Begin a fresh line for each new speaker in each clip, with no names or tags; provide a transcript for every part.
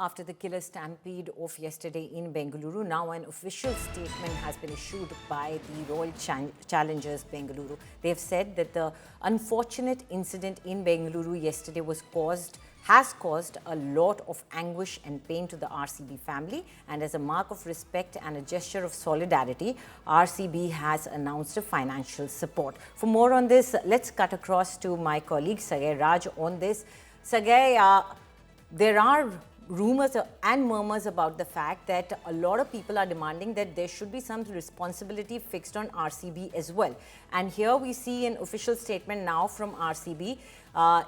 after the killer stampede of yesterday in Bengaluru. Now an official statement has been issued by the Royal Challengers Bengaluru. They have said that the unfortunate incident in Bengaluru yesterday has caused a lot of anguish and pain to the RCB family, and as a mark of respect and a gesture of solidarity, RCB has announced a financial support. For more on this, let's cut across to my colleague Sagay Raj on this. Sagay, there are rumors and murmurs about the fact that a lot of people are demanding that there should be some responsibility fixed on RCB as well. And here we see an official statement now from RCB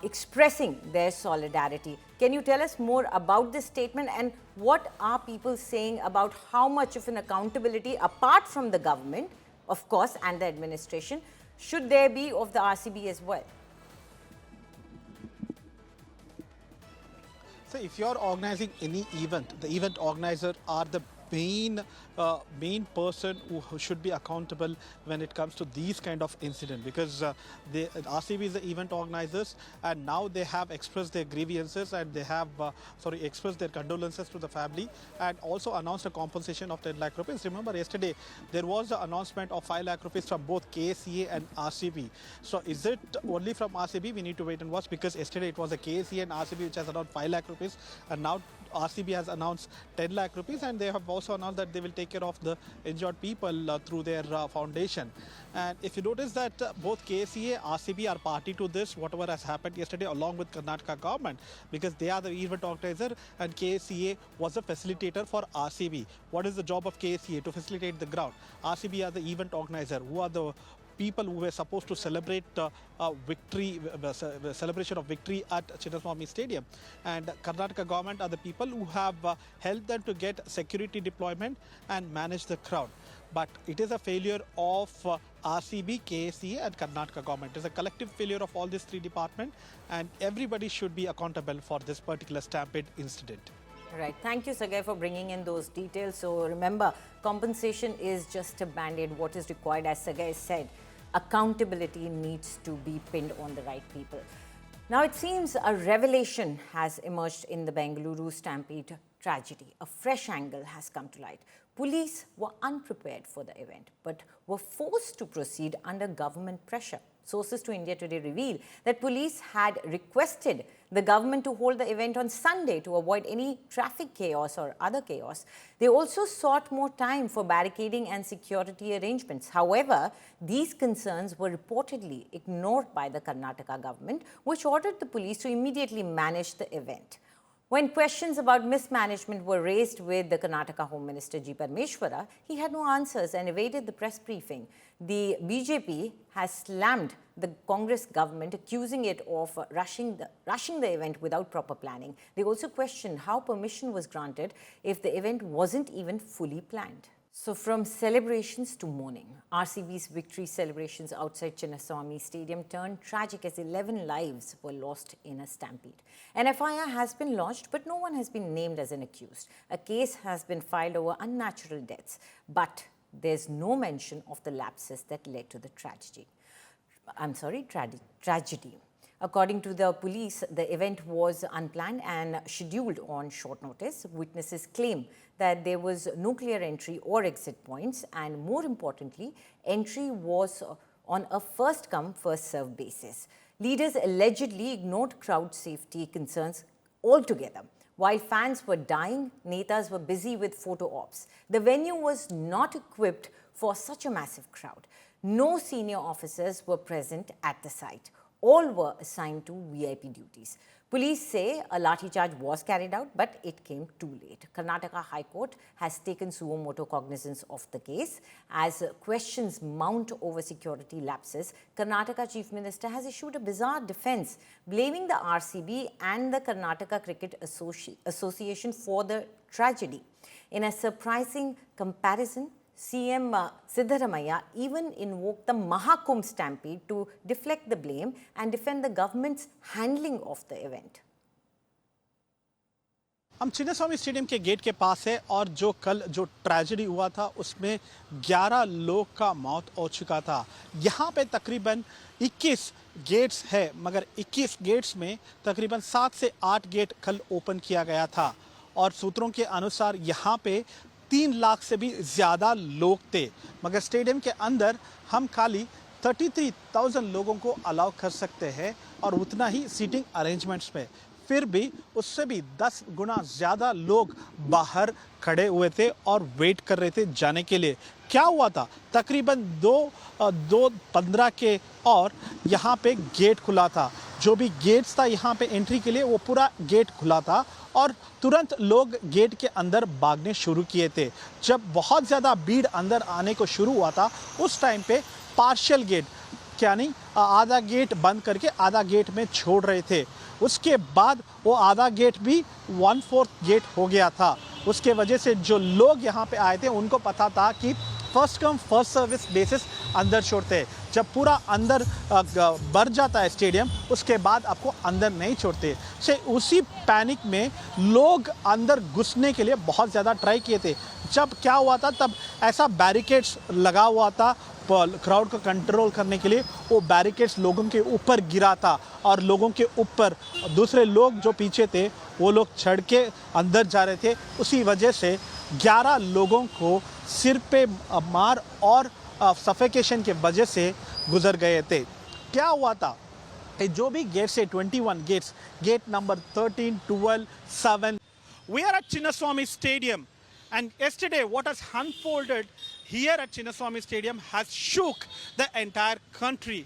expressing their solidarity. Can you tell us more about this statement, and what are people saying about how much of an accountability, apart from the government, of course, and the administration, should there be of the RCB as well?
So if you are organizing any event, the event organizer are the main person who should be accountable when it comes to these kind of incident, because RCB is the event organizers, and now they have expressed their grievances and they have expressed their condolences to the family, and also announced a compensation of 10 lakh rupees. Remember, yesterday there was an announcement of 5 lakh rupees from both KSEA and RCB. So is it only from RCB? We need to wait and watch, because yesterday it was a KSEA and RCB which has announced 5 lakh rupees, and now RCB has announced 10 lakh rupees, and they have also announced that they will take care of the injured people through their foundation. And if you notice that both KSEA, RCB are party to this, whatever has happened yesterday, along with Karnataka government, because they are the event organizer and KSEA was a facilitator for RCB. What is the job of KSEA? To facilitate the ground. RCB are the event organizer, who are the people who were supposed to celebrate celebration of victory at Chinnaswamy Stadium, and Karnataka government are the people who have helped them to get security deployment and manage the crowd. But it is a failure of RCB, KSEA and Karnataka government. It is a collective failure of all these three departments, and everybody should be accountable for this particular stampede incident.
Right. Thank you, Sagay, for bringing in those details. So remember, compensation is just a band-aid. What is required, as Sagay said, accountability needs to be pinned on the right people. Now, it seems a revelation has emerged in the Bengaluru Stampede tragedy. A fresh angle has come to light. Police were unprepared for the event, but were forced to proceed under government pressure. Sources to India Today reveal that police had requested the government to hold the event on Sunday to avoid any traffic chaos or other chaos. They also sought more time for barricading and security arrangements. However, these concerns were reportedly ignored by the Karnataka government, which ordered the police to immediately manage the event. When questions about mismanagement were raised with the Karnataka Home Minister G. Parmeshwara, he had no answers and evaded the press briefing. The BJP has slammed the Congress government, accusing it of rushing the event without proper planning. They also questioned how permission was granted if the event wasn't even fully planned. So from celebrations to mourning, RCB's victory celebrations outside Chinnaswamy Stadium turned tragic as 11 lives were lost in a stampede. An FIR has been lodged, but no one has been named as an accused. A case has been filed over unnatural deaths, but there's no mention of the lapses that led to the tragedy. According to the police, the event was unplanned and scheduled on short notice. Witnesses claim that there was no clear entry or exit points, and more importantly, entry was on a first-come, first-served basis. Leaders allegedly ignored crowd safety concerns altogether. While fans were dying, netas were busy with photo ops. The venue was not equipped for such a massive crowd. No senior officers were present at the site. All were assigned to VIP duties. Police say a lathi charge was carried out, but it came too late. Karnataka High Court has taken suo motu cognizance of the case. As questions mount over security lapses, Karnataka Chief Minister has issued a bizarre defense, blaming the RCB and the Karnataka Cricket Association for the tragedy. In a surprising comparison, CM Siddharamaiah even invoked the Mahakumbh Stampede to deflect the blame and defend the government's handling of the event.
हम Chinnaswamy stadium के gate के पास है, और जो tragedy हुआ था उसमें 11 लोग का मौत हो चुका था। यहाँ पे तकरीबन 21 गेट्स है, मगर 21 गेट्स में तकरीबन 7 से 8 गेट कल ओपन किया गया था, और सूत्रों के अनुसार यहाँ पे 3 लाख से भी ज़्यादा लोग थे, मगर स्टेडियम के अंदर हम खाली 33,000 लोगों को अलाउ कर सकते हैं और उतना ही सीटिंग अरेंजमेंट्स में। फिर भी उससे भी 10 गुना ज़्यादा लोग बाहर खड़े हुए थे और वेट कर रहे थे जाने के लिए। क्या हुआ था, तकरीबन 2:15 के और यहाँ पे गेट खुला था। जो भी गेट्स था यहाँ पे एंट्री के लिए, वो पूरा गेट खुला था और तुरंत लोग गेट के अंदर भागने शुरू किए थे। जब बहुत ज़्यादा भीड़ अंदर आने को शुरू हुआ था, उस टाइम पे पार्शियल गेट, क्या नहीं, आधा गेट बंद करके आधा गेट में छोड़ रहे थे। उसके बाद वो आधा गेट भी 1/4 गेट हो गया था। उसके वजह से जो लोग यहाँ पे आए थे उनको पता था कि first come first service basis अंदर छोड़ते हैं। जब पूरा अंदर भर जाता है स्टेडियम, उसके बाद आपको अंदर नहीं छोड़ते। से उसी पैनिक में लोग अंदर घुसने के लिए बहुत ज़्यादा ट्राई किए थे। जब क्या हुआ था, तब ऐसा बैरिकेड्स लगा हुआ था क्राउड को कंट्रोल करने के लिए। वो बैरिकेड्स लोगों के ऊपर गिरा था और लोगों के ऊपर दूसरे लोग जो पीछे थे वो लोग चढ़ के अंदर जा रहे थे। उसी वजह से 11 लोगों को सिर पे मार और सफोकेशन के वजह से गुजर गए थे। क्या हुआ था, जो भी गेट्स है 21 gets, gate number 13, 12, 7, we are at Chinnaswamy Stadium, and yesterday what has unfolded here at Chinnaswamy Stadium has shook the entire country.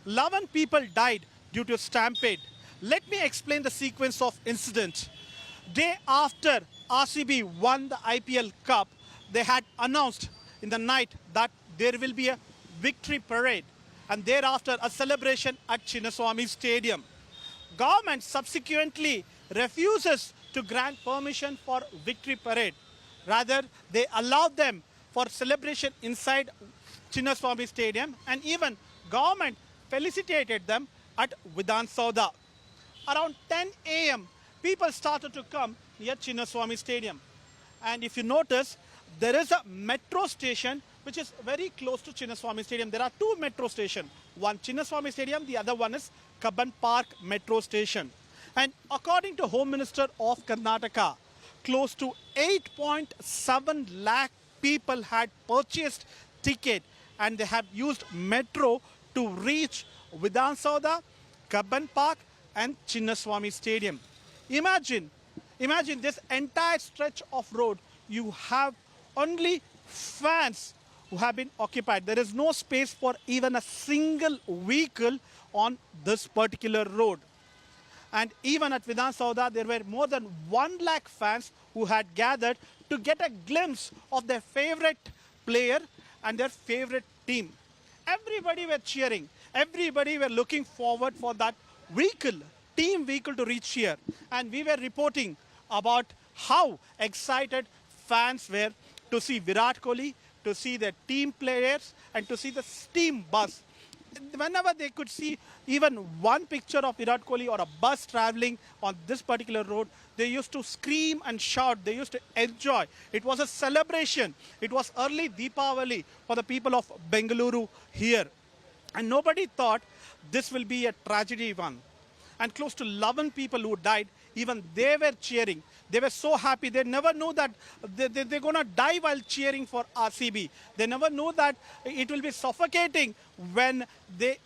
11 people died due to stampede. Let me explain the sequence of incident. Day after RCB won the IPL Cup, they had announced in the night that there will be a victory parade and thereafter a celebration at Chinnaswamy Stadium. Government subsequently refuses to grant permission for victory parade. Rather, they allowed them for celebration inside Chinnaswamy Stadium, and even government felicitated them at Vidhan Sauda. Around 10 a.m., people started to come near Chinnaswamy Stadium. And if you notice, there is a metro station which is very close to Chinnaswamy Stadium. There are 2 metro stations. One Chinnaswamy Stadium, the other one is Kabban Park Metro Station. And according to Home Minister of Karnataka, close to 8.7 lakh people had purchased ticket and they have used metro to reach Vidhan Sauda, Kabban Park and Chinnaswamy Stadium. Imagine this entire stretch of road, you have only fans who have been occupied. There is no space for even a single vehicle on this particular road. And even at Vidhan Sauda, there were more than 1 lakh fans who had gathered to get a glimpse of their favorite player and their favorite team. Everybody were cheering. Everybody were looking forward for that vehicle, team vehicle to reach here. And we were reporting about how excited fans were to see Virat Kohli, to see their team players and to see the steam bus. Whenever they could see even one picture of Virat Kohli or a bus traveling on this particular road, they used to scream and shout. They used to enjoy. It was a celebration. It was early Deepavali for the people of Bengaluru here. And nobody thought this will be a tragedy one. And close to 11 people who died, even they were cheering. They were so happy. They never knew that they're going to die while cheering for RCB. They never knew that it will be suffocating when they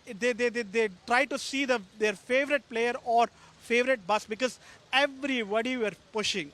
try to see their favorite player or favorite bus, because everybody were pushing.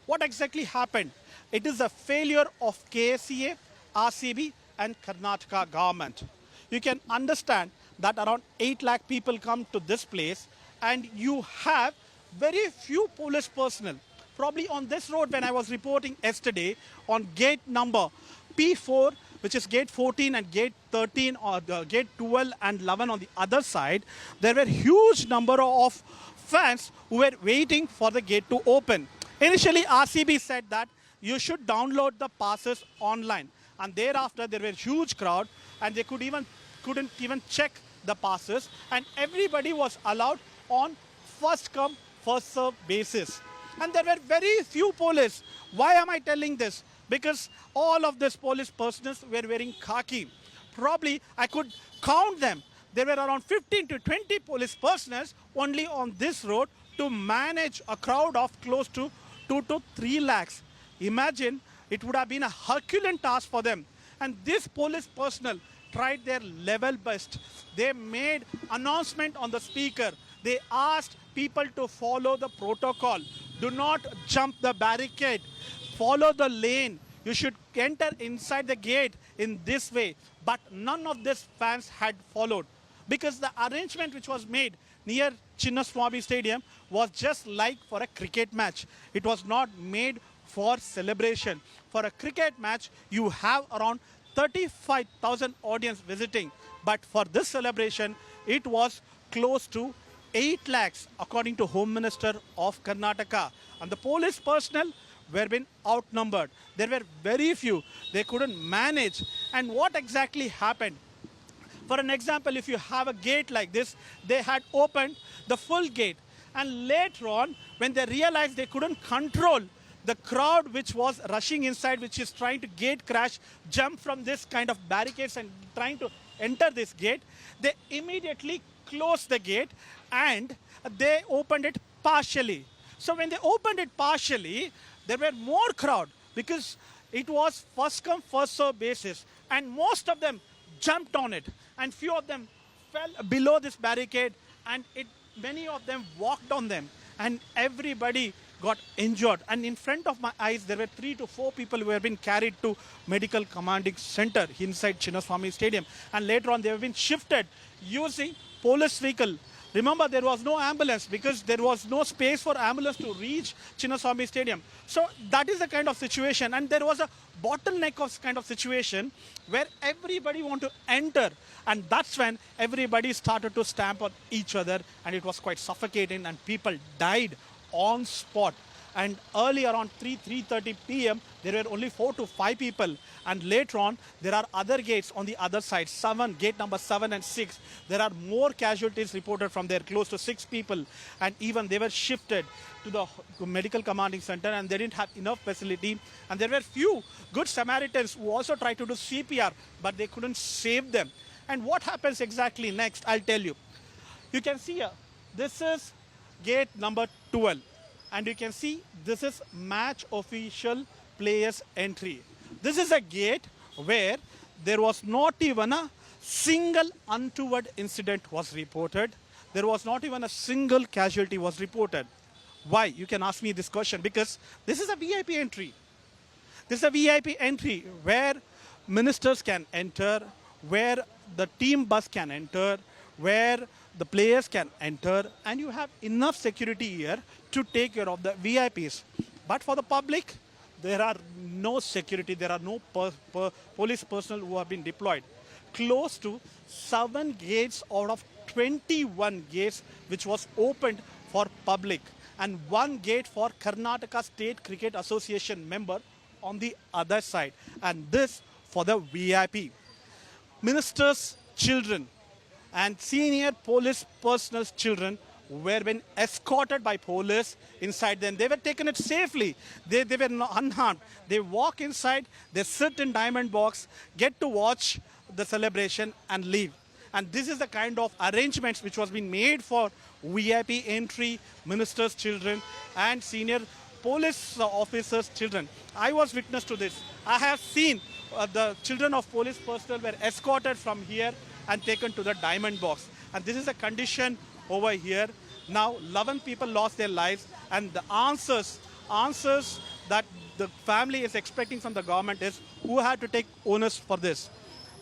What exactly happened? It is a failure of KSCA, RCB and Karnataka government. You can understand that around 8 lakh people come to this place and you have very few police personnel. Probably on this road, when I was reporting yesterday, on gate number P4, which is gate 14 and gate 13 or gate 12 and 11 on the other side, there were huge number of fans who were waiting for the gate to open. Initially, RCB said that you should download the passes online, and thereafter there were huge crowd and they couldn't even check the passes, and everybody was allowed on first come first serve basis. And there were very few police. Why am I telling this? Because all of this police personnel were wearing khaki. Probably I could count them. There were around 15 to 20 police personnel only on this road to manage a crowd of close to 2 to 3 lakhs. Imagine, it would have been a Herculean task for them. And this police personnel tried their level best. They made announcement on the speaker. They asked people to follow the protocol. Do not jump the barricade. Follow the lane. You should enter inside the gate in this way. But none of these fans had followed, because the arrangement which was made near Chinnaswamy Stadium was just like for a cricket match. It was not made for celebration. For a cricket match, you have around 35,000 audience visiting. But for this celebration, it was close to 8 lakhs, according to Home Minister of Karnataka. And the police personnel were being outnumbered. There were very few. They couldn't manage. And what exactly happened? For an example, if you have a gate like this, they had opened the full gate. And later on, when they realized they couldn't control the crowd which was rushing inside, which is trying to gate crash, jump from this kind of barricades and trying to enter this gate, they immediately closed the gate and they opened it partially. So when they opened it partially, there were more crowd, because it was first come first serve basis, and most of them jumped on it, and few of them fell below this barricade, and many of them walked on them, and everybody got injured. And in front of my eyes, there were 3 to 4 people who have been carried to medical commanding center inside Chinnaswamy Stadium, and later on they have been shifted using police vehicle. Remember, there was no ambulance because there was no space for ambulance to reach Chinnaswamy Stadium. So that is the kind of situation. And there was a bottleneck of kind of situation where everybody wanted to enter. And that's when everybody started to stamp on each other. And it was quite suffocating, and people died on spot. And early around 3:30 p.m., there were only 4 to 5 people. And later on, there are other gates on the other side, gate number 7 and 6. There are more casualties reported from there, close to 6 people. And even they were shifted to the medical commanding center, and they didn't have enough facility. And there were few good Samaritans who also tried to do CPR, but they couldn't save them. And what happens exactly next, I'll tell you. You can see here, this is gate number 12. And you can see this is match official players entry. This is a gate where there was not even a single untoward incident was reported. There was not even a single casualty was reported. Why? You can ask me this question, because this is a VIP entry. This is a VIP entry where ministers can enter, where the team bus can enter, where the players can enter, and you have enough security here to take care of the VIPs. But for the public, there are no security, there are no police personnel who have been deployed. Close to 7 gates out of 21 gates which was opened for public, and 1 gate for Karnataka State Cricket Association member on the other side, and this for the VIP. Ministers' children and senior police personnel's children were being escorted by police inside them. They were taken it safely. They were not unharmed. They walk inside, they sit in diamond box, get to watch the celebration and leave. And this is the kind of arrangements which was being made for VIP entry, ministers' children and senior police officers' children. I was witness to this. I have seen the children of police personnel were escorted from here and taken to the diamond box. And this is a condition over here. Now 11 people lost their lives, and the answers that the family is expecting from the government is who had to take onus for this.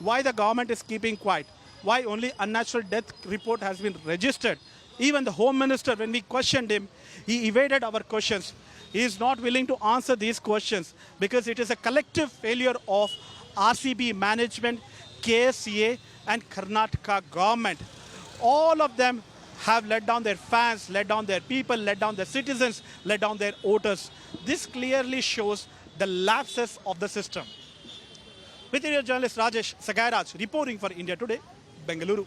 Why the government is keeping quiet? Why only unnatural death report has been registered? Even the Home Minister, when we questioned him, he evaded our questions. He is not willing to answer these questions because it is a collective failure of RCB management, KSCA and Karnataka government. All of them have let down their fans, let down their people, let down their citizens, let down their voters. This clearly shows the lapses of the system. With your journalist Rajesh Sagairaj reporting for India Today, Bengaluru.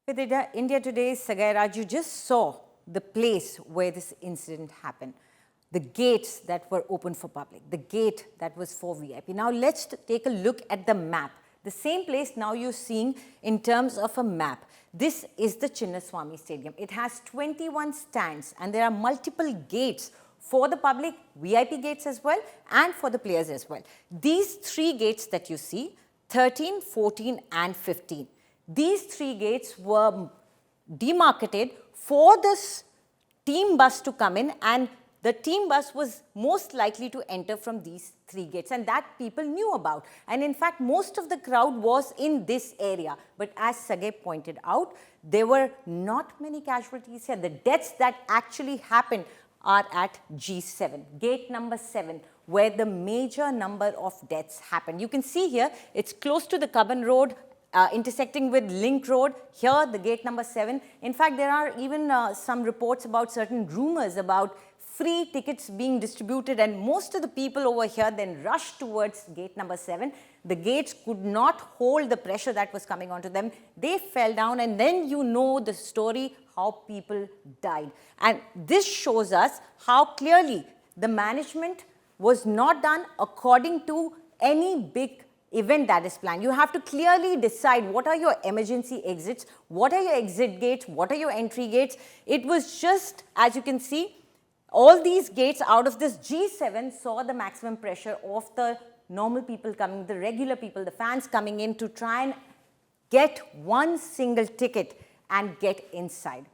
With India Today, Sagairaj, you just saw the place where this incident happened. The gates that were open for public, the gate that was for VIP. Now let's take a look at the map. The same place now you're seeing in terms of a map. This is the Chinnaswamy Stadium. It has 21 stands and there are multiple gates for the public, VIP gates as well, and for the players as well. These 3 gates that you see, 13, 14 and 15. These 3 gates were demarcated for this team bus to come in, and the team bus was most likely to enter from these 3 gates, and that people knew about. And in fact, most of the crowd was in this area. But as Sagay pointed out, there were not many casualties here. The deaths that actually happened are at G7, gate number 7, where the major number of deaths happened. You can see here, it's close to the Cubbon Road, intersecting with Link Road. Here, the gate number 7. In fact, there are even some reports about certain rumors about free tickets being distributed, and most of the people over here then rushed towards gate number 7. The gates could not hold the pressure that was coming onto them. They fell down, and then you know the story, how people died. And this shows us how clearly the management was not done according to any big event that is planned. You have to clearly decide what are your emergency exits, what are your exit gates, what are your entry gates. It was just, as you can see, all these gates out of this G7 saw the maximum pressure of the normal people coming, the regular people, the fans coming in to try and get one single ticket and get inside.